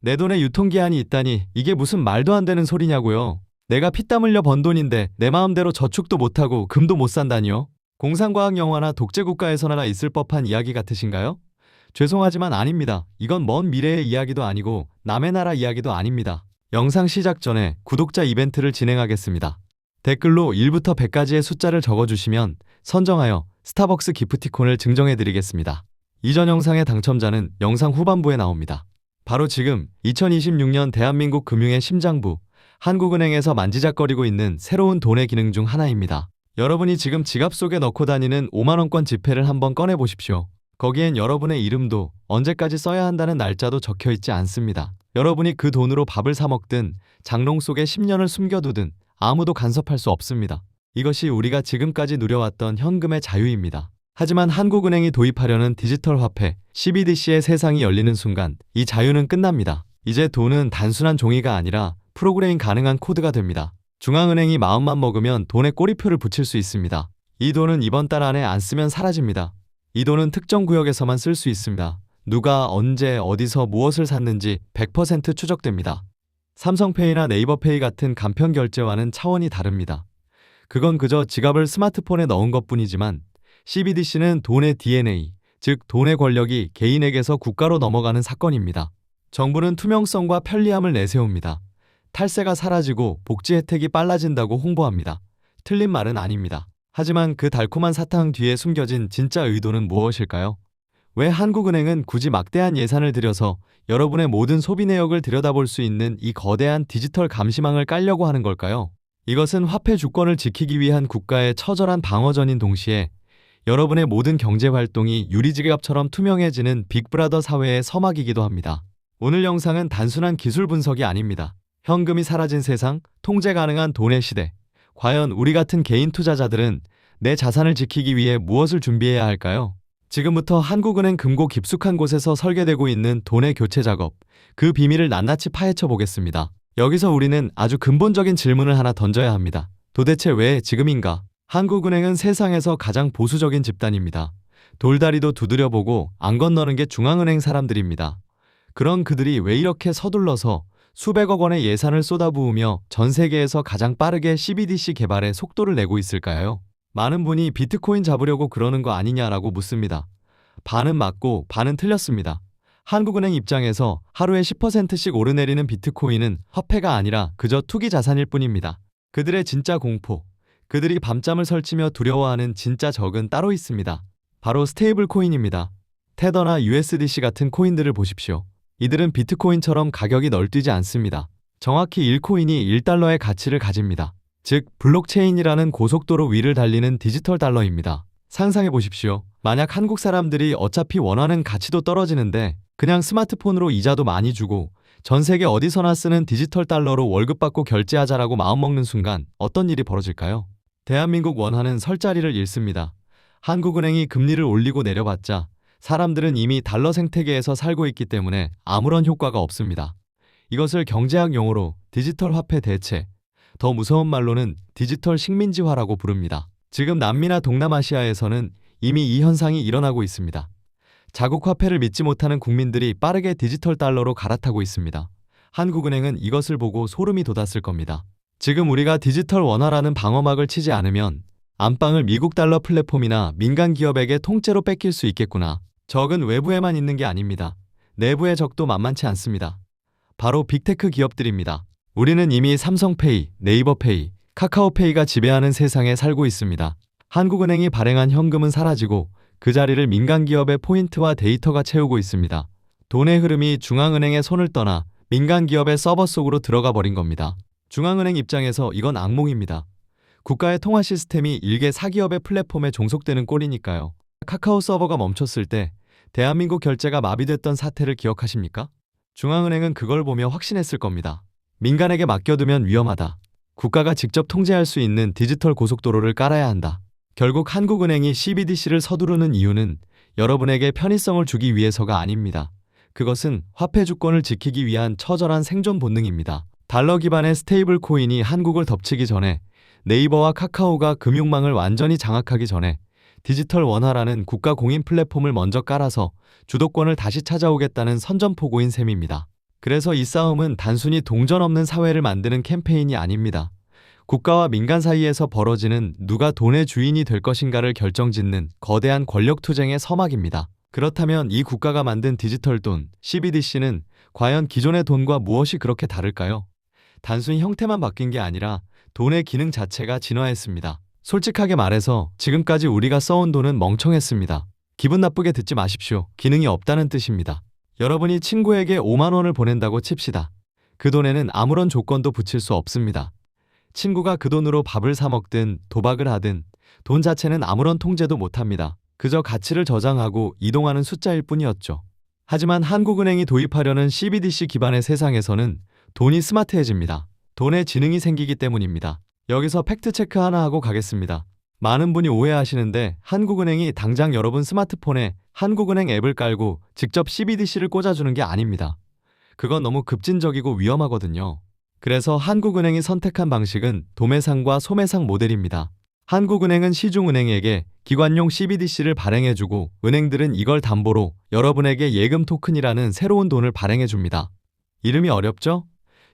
내 돈에 유통기한이 있다니 이게 무슨 말도 안 되는 소리냐고요. 내가 피땀 흘려 번 돈인데 내 마음대로 저축도 못하고 금도 못 산다니요. 공상과학 영화나 독재국가에서나 있을 법한 이야기 같으신가요? 죄송하지만 아닙니다. 이건 먼 미래의 이야기도 아니고 남의 나라 이야기도 아닙니다. 영상 시작 전에 구독자 이벤트를 진행하겠습니다. 댓글로 1부터 100까지의 숫자를 적어주시면 선정하여 스타벅스 기프티콘을 증정해드리겠습니다. 이전 영상의 당첨자는 영상 후반부에 나옵니다. 바로 지금 2026년 대한민국 금융의 심장부 한국은행에서 만지작거리고 있는 새로운 돈의 기능 중 하나입니다. 여러분이 지금 지갑 속에 넣고 다니는 5만원권 지폐를 한번 꺼내보십시오. 거기엔 여러분의 이름도 언제까지 써야 한다는 날짜도 적혀있지 않습니다. 여러분이 그 돈으로 밥을 사 먹든 장롱 속에 10년을 숨겨두든 아무도 간섭할 수 없습니다. 이것이 우리가 지금까지 누려왔던 현금의 자유입니다. 하지만 한국은행이 도입하려는 디지털 화폐 CBDC의 세상이 열리는 순간 이 자유는 끝납니다. 이제 돈은 단순한 종이가 아니라 프로그래밍 가능한 코드가 됩니다. 중앙은행이 마음만 먹으면 돈에 꼬리표를 붙일 수 있습니다. 이 돈은 이번 달 안에 안 쓰면 사라집니다. 이 돈은 특정 구역에서만 쓸 수 있습니다. 누가 언제 어디서 무엇을 샀는지 100% 추적됩니다. 삼성페이나 네이버페이 같은 간편 결제와는 차원이 다릅니다. 그건 그저 지갑을 스마트폰에 넣은 것뿐이지만 CBDC는 돈의 DNA, 즉 돈의 권력이 개인에게서 국가로 넘어가는 사건입니다. 정부는 투명성과 편리함을 내세웁니다. 탈세가 사라지고 복지 혜택이 빨라진다고 홍보합니다. 틀린 말은 아닙니다. 하지만 그 달콤한 사탕 뒤에 숨겨진 진짜 의도는 무엇일까요? 왜 한국은행은 굳이 막대한 예산을 들여서 여러분의 모든 소비 내역을 들여다볼 수 있는 이 거대한 디지털 감시망을 깔려고 하는 걸까요? 이것은 화폐 주권을 지키기 위한 국가의 처절한 방어전인 동시에 여러분의 모든 경제 활동이 유리지갑처럼 투명해지는 빅브라더 사회의 서막이기도 합니다. 오늘 영상은 단순한 기술 분석이 아닙니다. 현금이 사라진 세상, 통제 가능한 돈의 시대. 과연 우리 같은 개인 투자자들은 내 자산을 지키기 위해 무엇을 준비해야 할까요? 지금부터 한국은행 금고 깊숙한 곳에서 설계되고 있는 돈의 교체 작업, 그 비밀을 낱낱이 파헤쳐 보겠습니다. 여기서 우리는 아주 근본적인 질문을 하나 던져야 합니다. 도대체 왜 지금인가? 한국은행은 세상에서 가장 보수적인 집단입니다. 돌다리도 두드려보고 안 건너는 게 중앙은행 사람들입니다. 그런 그들이 왜 이렇게 서둘러서 수백억 원의 예산을 쏟아부으며 전 세계에서 가장 빠르게 CBDC 개발에 속도를 내고 있을까요? 많은 분이 비트코인 잡으려고 그러는 거 아니냐라고 묻습니다. 반은 맞고 반은 틀렸습니다. 한국은행 입장에서 하루에 10%씩 오르내리는 비트코인은 화폐가 아니라 그저 투기 자산일 뿐입니다. 그들의 진짜 공포, 그들이 밤잠을 설치며 두려워하는 진짜 적은 따로 있습니다. 바로 스테이블 코인입니다. 테더나 USDC 같은 코인들을 보십시오. 이들은 비트코인처럼 가격이 널뛰지 않습니다. 정확히 1코인이 1달러의 가치를 가집니다. 즉 블록체인이라는 고속도로 위를 달리는 디지털 달러입니다. 상상해 보십시오. 만약 한국 사람들이 어차피 원하는 가치도 떨어지는데 그냥 스마트폰으로 이자도 많이 주고 전 세계 어디서나 쓰는 디지털 달러로 월급 받고 결제하자라고 마음먹는 순간 어떤 일이 벌어질까요? 대한민국 원화는 설 자리를 잃습니다. 한국은행이 금리를 올리고 내려봤자 사람들은 이미 달러 생태계에서 살고 있기 때문에 아무런 효과가 없습니다. 이것을 경제학 용어로 디지털 화폐 대체, 더 무서운 말로는 디지털 식민지화라고 부릅니다. 지금 남미나 동남아시아에서는 이미 이 현상이 일어나고 있습니다. 자국 화폐를 믿지 못하는 국민들이 빠르게 디지털 달러로 갈아타고 있습니다. 한국은행은 이것을 보고 소름이 돋았을 겁니다. 지금 우리가 디지털 원화라는 방어막을 치지 않으면 안방을 미국 달러 플랫폼이나 민간 기업에게 통째로 뺏길 수 있겠구나. 적은 외부에만 있는 게 아닙니다. 내부의 적도 만만치 않습니다. 바로 빅테크 기업들입니다. 우리는 이미 삼성페이, 네이버페이, 카카오페이가 지배하는 세상에 살고 있습니다. 한국은행이 발행한 현금은 사라지고 그 자리를 민간 기업의 포인트와 데이터가 채우고 있습니다. 돈의 흐름이 중앙은행의 손을 떠나 민간 기업의 서버 속으로 들어가 버린 겁니다. 중앙은행 입장에서 이건 악몽입니다. 국가의 통화 시스템이 일개 사기업의 플랫폼에 종속되는 꼴이니까요. 카카오 서버가 멈췄을 때 대한민국 결제가 마비됐던 사태를 기억하십니까? 중앙은행은 그걸 보며 확신했을 겁니다. 민간에게 맡겨두면 위험하다. 국가가 직접 통제할 수 있는 디지털 고속도로를 깔아야 한다. 결국 한국은행이 CBDC를 서두르는 이유는 여러분에게 편의성을 주기 위해서가 아닙니다. 그것은 화폐 주권을 지키기 위한 처절한 생존 본능입니다. 달러 기반의 스테이블 코인이 한국을 덮치기 전에 네이버와 카카오가 금융망을 완전히 장악하기 전에 디지털 원화라는 국가 공인 플랫폼을 먼저 깔아서 주도권을 다시 찾아오겠다는 선전포고인 셈입니다. 그래서 이 싸움은 단순히 동전 없는 사회를 만드는 캠페인이 아닙니다. 국가와 민간 사이에서 벌어지는 누가 돈의 주인이 될 것인가를 결정짓는 거대한 권력 투쟁의 서막입니다. 그렇다면 이 국가가 만든 디지털 돈, CBDC는 과연 기존의 돈과 무엇이 그렇게 다를까요? 단순히 형태만 바뀐 게 아니라 돈의 기능 자체가 진화했습니다. 솔직하게 말해서 지금까지 우리가 써온 돈은 멍청했습니다. 기분 나쁘게 듣지 마십시오. 기능이 없다는 뜻입니다. 여러분이 친구에게 5만 원을 보낸다고 칩시다. 그 돈에는 아무런 조건도 붙일 수 없습니다. 친구가 그 돈으로 밥을 사 먹든 도박을 하든 돈 자체는 아무런 통제도 못합니다. 그저 가치를 저장하고 이동하는 숫자일 뿐이었죠. 하지만 한국은행이 도입하려는 CBDC 기반의 세상에서는 돈이 스마트해집니다. 돈에 지능이 생기기 때문입니다. 여기서 팩트체크 하나 하고 가겠습니다. 많은 분이 오해하시는데 한국은행이 당장 여러분 스마트폰에 한국은행 앱을 깔고 직접 CBDC를 꽂아주는 게 아닙니다. 그건 너무 급진적이고 위험하거든요. 그래서 한국은행이 선택한 방식은 도매상과 소매상 모델입니다. 한국은행은 시중은행에게 기관용 CBDC를 발행해주고 은행들은 이걸 담보로 여러분에게 예금 토큰이라는 새로운 돈을 발행해줍니다. 이름이 어렵죠?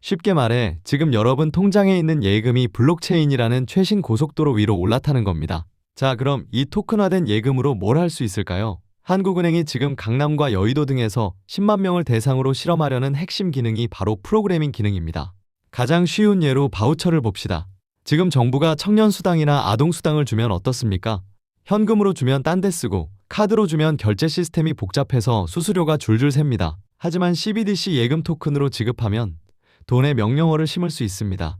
쉽게 말해 지금 여러분 통장에 있는 예금이 블록체인이라는 최신 고속도로 위로 올라타는 겁니다. 자, 그럼 이 토큰화된 예금으로 뭘 할 수 있을까요? 한국은행이 지금 강남과 여의도 등에서 10만 명을 대상으로 실험하려는 핵심 기능이 바로 프로그래밍 기능입니다. 가장 쉬운 예로 바우처를 봅시다. 지금 정부가 청년수당이나 아동수당을 주면 어떻습니까? 현금으로 주면 딴 데 쓰고 카드로 주면 결제 시스템이 복잡해서 수수료가 줄줄 셉니다. 하지만 CBDC 예금 토큰으로 지급하면 돈의 명령어를 심을 수 있습니다.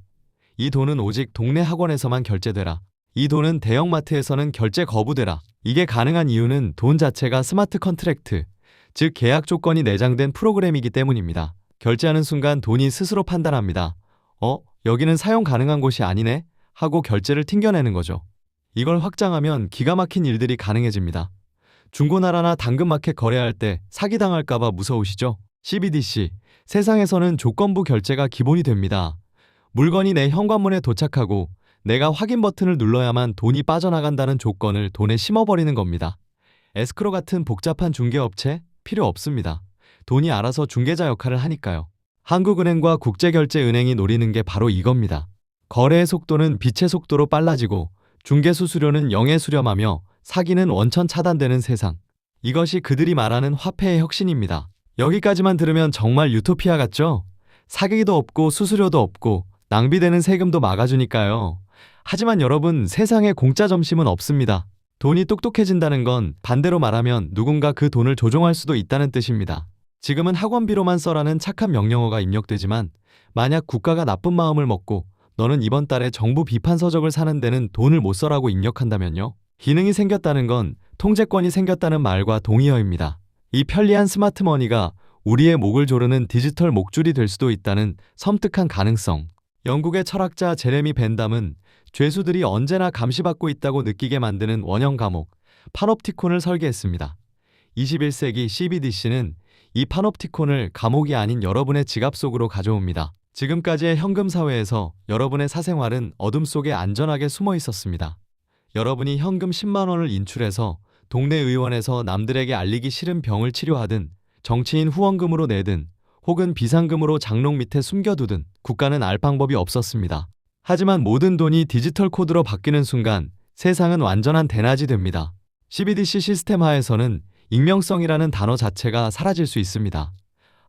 이 돈은 오직 동네 학원에서만 결제되라. 이 돈은 대형마트에서는 결제 거부되라. 이게 가능한 이유는 돈 자체가 스마트 컨트랙트, 즉 계약 조건이 내장된 프로그램이기 때문입니다. 결제하는 순간 돈이 스스로 판단합니다. 여기는 사용 가능한 곳이 아니네? 하고 결제를 튕겨내는 거죠. 이걸 확장하면 기가 막힌 일들이 가능해집니다. 중고나라나 당근마켓 거래할 때 사기당할까봐 무서우시죠? CBDC, 세상에서는 조건부 결제가 기본이 됩니다. 물건이 내 현관문에 도착하고 내가 확인 버튼을 눌러야만 돈이 빠져나간다는 조건을 돈에 심어버리는 겁니다. 에스크로 같은 복잡한 중개업체 필요 없습니다. 돈이 알아서 중개자 역할을 하니까요. 한국은행과 국제결제은행이 노리는 게 바로 이겁니다. 거래의 속도는 빛의 속도로 빨라지고 중개 수수료는 0에 수렴하며 사기는 원천 차단되는 세상. 이것이 그들이 말하는 화폐의 혁신입니다. 여기까지만 들으면 정말 유토피아 같죠? 사기도 없고 수수료도 없고 낭비되는 세금도 막아주니까요. 하지만 여러분, 세상에 공짜 점심은 없습니다. 돈이 똑똑해진다는 건 반대로 말하면 누군가 그 돈을 조종할 수도 있다는 뜻입니다. 지금은 학원비로만 써라는 착한 명령어가 입력되지만 만약 국가가 나쁜 마음을 먹고 너는 이번 달에 정부 비판 서적을 사는 데는 돈을 못 써라고 입력한다면요. 기능이 생겼다는 건 통제권이 생겼다는 말과 동의어입니다. 이 편리한 스마트머니가 우리의 목을 조르는 디지털 목줄이 될 수도 있다는 섬뜩한 가능성. 영국의 철학자 제레미 벤담은 죄수들이 언제나 감시받고 있다고 느끼게 만드는 원형 감옥, 파놉티콘을 설계했습니다. 21세기 CBDC는 이 파놉티콘을 감옥이 아닌 여러분의 지갑 속으로 가져옵니다. 지금까지의 현금 사회에서 여러분의 사생활은 어둠 속에 안전하게 숨어 있었습니다. 여러분이 현금 10만 원을 인출해서 동네 의원에서 남들에게 알리기 싫은 병을 치료하든 정치인 후원금으로 내든 혹은 비상금으로 장롱 밑에 숨겨두든 국가는 알 방법이 없었습니다. 하지만 모든 돈이 디지털 코드로 바뀌는 순간 세상은 완전한 대낮이 됩니다. CBDC 시스템 하에서는 익명성이라는 단어 자체가 사라질 수 있습니다.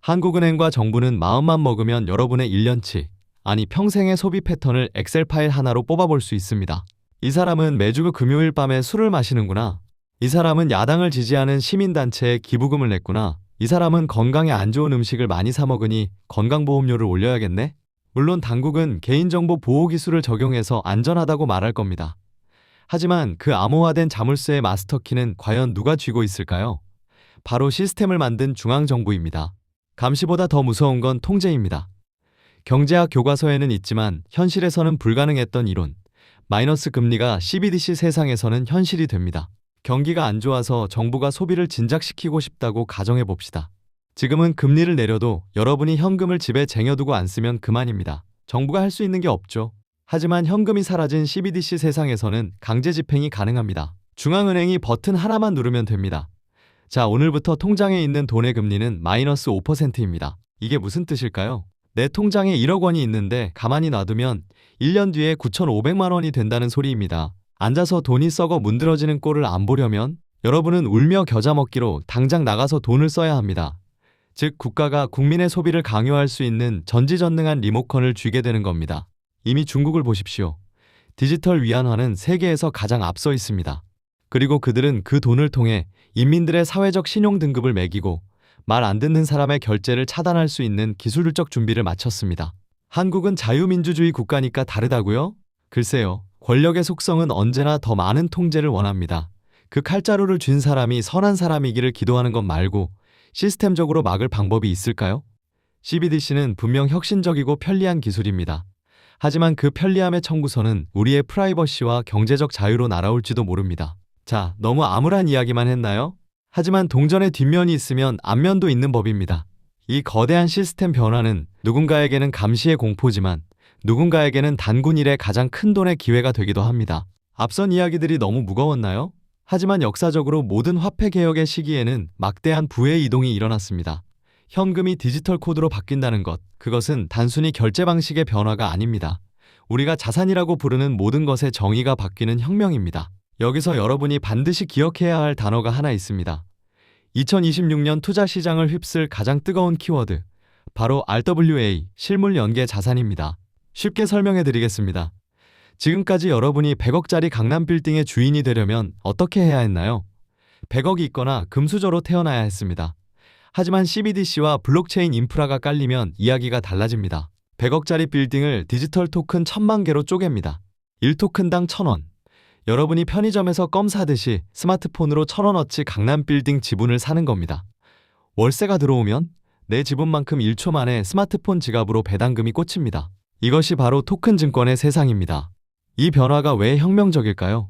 한국은행과 정부는 마음만 먹으면 여러분의 1년치, 아니 평생의 소비 패턴을 엑셀 파일 하나로 뽑아볼 수 있습니다. 이 사람은 매주 금요일 밤에 술을 마시는구나. 이 사람은 야당을 지지하는 시민단체에 기부금을 냈구나. 이 사람은 건강에 안 좋은 음식을 많이 사 먹으니 건강보험료를 올려야겠네? 물론 당국은 개인정보 보호기술을 적용해서 안전하다고 말할 겁니다. 하지만 그 암호화된 자물쇠의 마스터키는 과연 누가 쥐고 있을까요? 바로 시스템을 만든 중앙정부입니다. 감시보다 더 무서운 건 통제입니다. 경제학 교과서에는 있지만 현실에서는 불가능했던 이론, 마이너스 금리가 CBDC 세상에서는 현실이 됩니다. 경기가 안 좋아서 정부가 소비를 진작시키고 싶다고 가정해 봅시다. 지금은 금리를 내려도 여러분이 현금을 집에 쟁여두고 안 쓰면 그만입니다. 정부가 할 수 있는 게 없죠. 하지만 현금이 사라진 CBDC 세상에서는 강제 집행이 가능합니다. 중앙은행이 버튼 하나만 누르면 됩니다. 자, 오늘부터 통장에 있는 돈의 금리는 마이너스 5%입니다. 이게 무슨 뜻일까요? 내 통장에 1억 원이 있는데 가만히 놔두면 1년 뒤에 9,500만 원이 된다는 소리입니다. 앉아서 돈이 썩어 문드러지는 꼴을 안 보려면 여러분은 울며 겨자 먹기로 당장 나가서 돈을 써야 합니다. 즉 국가가 국민의 소비를 강요할 수 있는 전지전능한 리모컨을 쥐게 되는 겁니다. 이미 중국을 보십시오. 디지털 위안화는 세계에서 가장 앞서 있습니다. 그리고 그들은 그 돈을 통해 인민들의 사회적 신용 등급을 매기고 말 안 듣는 사람의 결제를 차단할 수 있는 기술적 준비를 마쳤습니다. 한국은 자유민주주의 국가니까 다르다고요? 글쎄요. 권력의 속성은 언제나 더 많은 통제를 원합니다. 그 칼자루를 쥔 사람이 선한 사람이기를 기도하는 것 말고 시스템적으로 막을 방법이 있을까요? CBDC는 분명 혁신적이고 편리한 기술입니다. 하지만 그 편리함의 청구서는 우리의 프라이버시와 경제적 자유로 날아올지도 모릅니다. 자, 너무 암울한 이야기만 했나요? 하지만 동전의 뒷면이 있으면 앞면도 있는 법입니다. 이 거대한 시스템 변화는 누군가에게는 감시의 공포지만 누군가에게는 단군 일의 가장 큰 돈의 기회가 되기도 합니다. 앞선 이야기들이 너무 무거웠나요? 하지만 역사적으로 모든 화폐 개혁의 시기에는 막대한 부의 이동이 일어났습니다. 현금이 디지털 코드로 바뀐다는 것, 그것은 단순히 결제 방식의 변화가 아닙니다. 우리가 자산이라고 부르는 모든 것의 정의가 바뀌는 혁명입니다. 여기서 여러분이 반드시 기억해야 할 단어가 하나 있습니다. 2026년 투자 시장을 휩쓸 가장 뜨거운 키워드, 바로 RWA, 실물 연계 자산입니다. 쉽게 설명해 드리겠습니다. 지금까지 여러분이 100억짜리 강남 빌딩의 주인이 되려면 어떻게 해야 했나요? 100억이 있거나 금수저로 태어나야 했습니다. 하지만 CBDC와 블록체인 인프라가 깔리면 이야기가 달라집니다. 100억짜리 빌딩을 디지털 토큰 1000만 개로 쪼갭니다. 1토큰당 1000원. 여러분이 편의점에서 껌 사듯이 스마트폰으로 1000원어치 강남 빌딩 지분을 사는 겁니다. 월세가 들어오면 내 지분만큼 1초 만에 스마트폰 지갑으로 배당금이 꽂힙니다. 이것이 바로 토큰 증권의 세상입니다. 이 변화가 왜 혁명적일까요?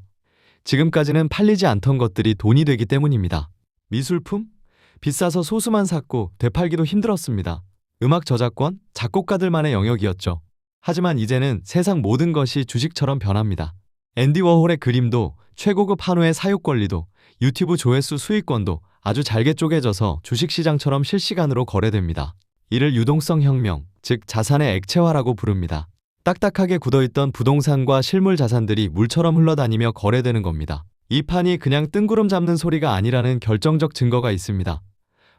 지금까지는 팔리지 않던 것들이 돈이 되기 때문입니다. 미술품? 비싸서 소수만 샀고 되팔기도 힘들었습니다. 음악 저작권? 작곡가들만의 영역이었죠. 하지만 이제는 세상 모든 것이 주식처럼 변합니다. 앤디 워홀의 그림도, 최고급 한우의 사육 권리도, 유튜브 조회수 수익권도 아주 잘게 쪼개져서 주식시장처럼 실시간으로 거래됩니다. 이를 유동성 혁명, 즉 자산의 액체화라고 부릅니다. 딱딱하게 굳어있던 부동산과 실물 자산들이 물처럼 흘러다니며 거래되는 겁니다. 이 판이 그냥 뜬구름 잡는 소리가 아니라는 결정적 증거가 있습니다.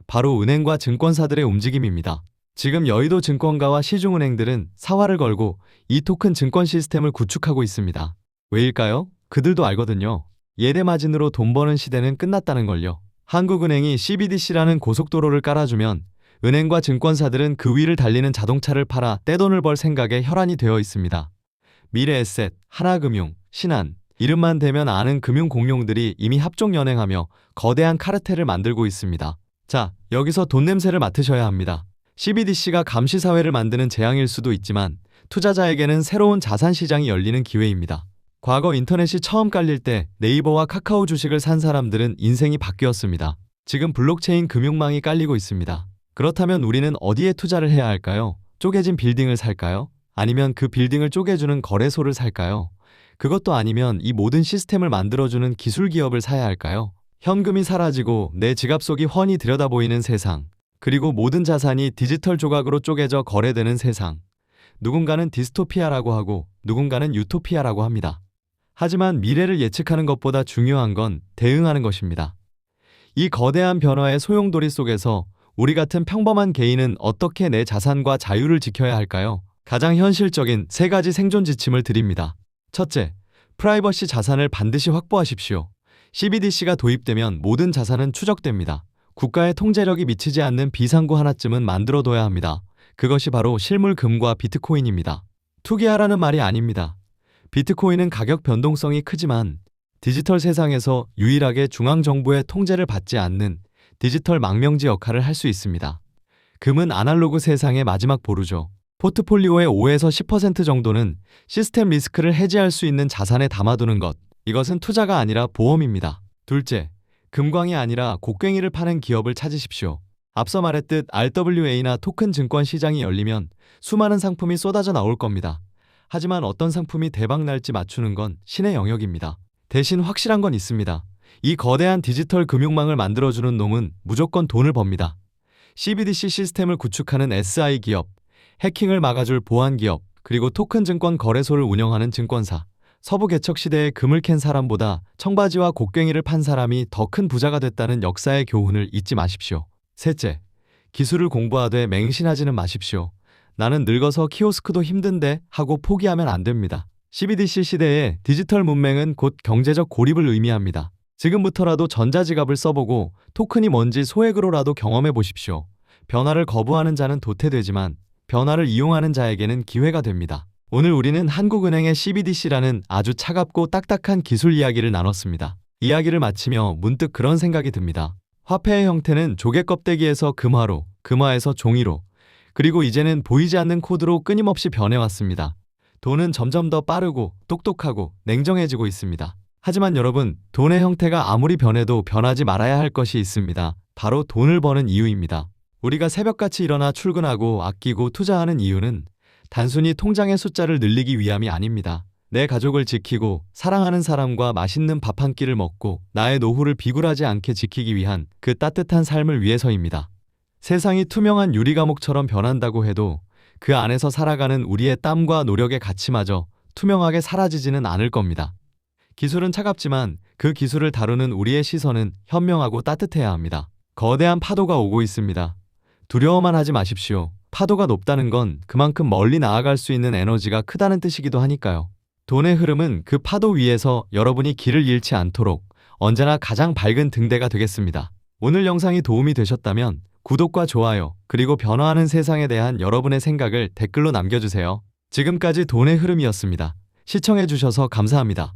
바로 은행과 증권사들의 움직임입니다. 지금 여의도 증권가와 시중은행들은 사활을 걸고 이 토큰 증권 시스템을 구축하고 있습니다. 왜일까요? 그들도 알거든요. 예대마진으로 돈 버는 시대는 끝났다는 걸요. 한국은행이 CBDC라는 고속도로를 깔아주면 은행과 증권사들은 그 위를 달리는 자동차를 팔아 떼돈을 벌 생각에 혈안이 되어 있습니다. 미래에셋, 하나금융, 신한, 이름만 대면 아는 금융 공룡들이 이미 합종연행하며 거대한 카르텔을 만들고 있습니다. 자, 여기서 돈 냄새를 맡으셔야 합니다. CBDC가 감시사회를 만드는 재앙일 수도 있지만 투자자에게는 새로운 자산 시장이 열리는 기회입니다. 과거 인터넷이 처음 깔릴 때 네이버와 카카오 주식을 산 사람들은 인생이 바뀌었습니다. 지금 블록체인 금융망이 깔리고 있습니다. 그렇다면 우리는 어디에 투자를 해야 할까요? 쪼개진 빌딩을 살까요? 아니면 그 빌딩을 쪼개주는 거래소를 살까요? 그것도 아니면 이 모든 시스템을 만들어주는 기술 기업을 사야 할까요? 현금이 사라지고 내 지갑 속이 훤히 들여다보이는 세상, 그리고 모든 자산이 디지털 조각으로 쪼개져 거래되는 세상. 누군가는 디스토피아라고 하고 누군가는 유토피아라고 합니다. 하지만 미래를 예측하는 것보다 중요한 건 대응하는 것입니다. 이 거대한 변화의 소용돌이 속에서 우리 같은 평범한 개인은 어떻게 내 자산과 자유를 지켜야 할까요? 가장 현실적인 3가지 생존 지침을 드립니다. 첫째, 프라이버시 자산을 반드시 확보하십시오. CBDC가 도입되면 모든 자산은 추적됩니다. 국가의 통제력이 미치지 않는 비상구 하나쯤은 만들어둬야 합니다. 그것이 바로 실물 금과 비트코인입니다. 투기하라는 말이 아닙니다. 비트코인은 가격 변동성이 크지만 디지털 세상에서 유일하게 중앙정부의 통제를 받지 않는 디지털 망명지 역할을 할 수 있습니다. 금은 아날로그 세상의 마지막 보루죠. 포트폴리오의 5에서 10% 정도는 시스템 리스크를 해지할 수 있는 자산에 담아두는 것. 이것은 투자가 아니라 보험입니다. 둘째, 금광이 아니라 곡괭이를 파는 기업을 찾으십시오. 앞서 말했듯 RWA나 토큰 증권 시장이 열리면 수많은 상품이 쏟아져 나올 겁니다. 하지만 어떤 상품이 대박 날지 맞추는 건 신의 영역입니다. 대신 확실한 건 있습니다. 이 거대한 디지털 금융망을 만들어주는 놈은 무조건 돈을 법니다. CBDC 시스템을 구축하는 SI 기업, 해킹을 막아줄 보안 기업, 그리고 토큰 증권 거래소를 운영하는 증권사. 서부 개척 시대에 금을 캔 사람보다 청바지와 곡괭이를 판 사람이 더 큰 부자가 됐다는 역사의 교훈을 잊지 마십시오. 셋째, 기술을 공부하되 맹신하지는 마십시오. 나는 늙어서 키오스크도 힘든데 하고 포기하면 안 됩니다. CBDC 시대에 디지털 문맹은 곧 경제적 고립을 의미합니다. 지금부터라도 전자지갑을 써보고 토큰이 뭔지 소액으로라도 경험해 보십시오. 변화를 거부하는 자는 도태되지만 변화를 이용하는 자에게는 기회가 됩니다. 오늘 우리는 한국은행의 CBDC라는 아주 차갑고 딱딱한 기술 이야기를 나눴습니다. 이야기를 마치며 문득 그런 생각이 듭니다. 화폐의 형태는 조개 껍데기에서 금화로, 금화에서 종이로, 그리고 이제는 보이지 않는 코드로 끊임없이 변해왔습니다. 돈은 점점 더 빠르고 똑똑하고 냉정해지고 있습니다. 하지만 여러분, 돈의 형태가 아무리 변해도 변하지 말아야 할 것이 있습니다. 바로 돈을 버는 이유입니다. 우리가 새벽같이 일어나 출근하고 아끼고 투자하는 이유는 단순히 통장의 숫자를 늘리기 위함이 아닙니다. 내 가족을 지키고 사랑하는 사람과 맛있는 밥 한 끼를 먹고 나의 노후를 비굴하지 않게 지키기 위한 그 따뜻한 삶을 위해서입니다. 세상이 투명한 유리감옥처럼 변한다고 해도 그 안에서 살아가는 우리의 땀과 노력의 가치마저 투명하게 사라지지는 않을 겁니다. 기술은 차갑지만 그 기술을 다루는 우리의 시선은 현명하고 따뜻해야 합니다. 거대한 파도가 오고 있습니다. 두려워만 하지 마십시오. 파도가 높다는 건 그만큼 멀리 나아갈 수 있는 에너지가 크다는 뜻이기도 하니까요. 돈의 흐름은 그 파도 위에서 여러분이 길을 잃지 않도록 언제나 가장 밝은 등대가 되겠습니다. 오늘 영상이 도움이 되셨다면 구독과 좋아요, 그리고 변화하는 세상에 대한 여러분의 생각을 댓글로 남겨주세요. 지금까지 돈의 흐름이었습니다. 시청해주셔서 감사합니다.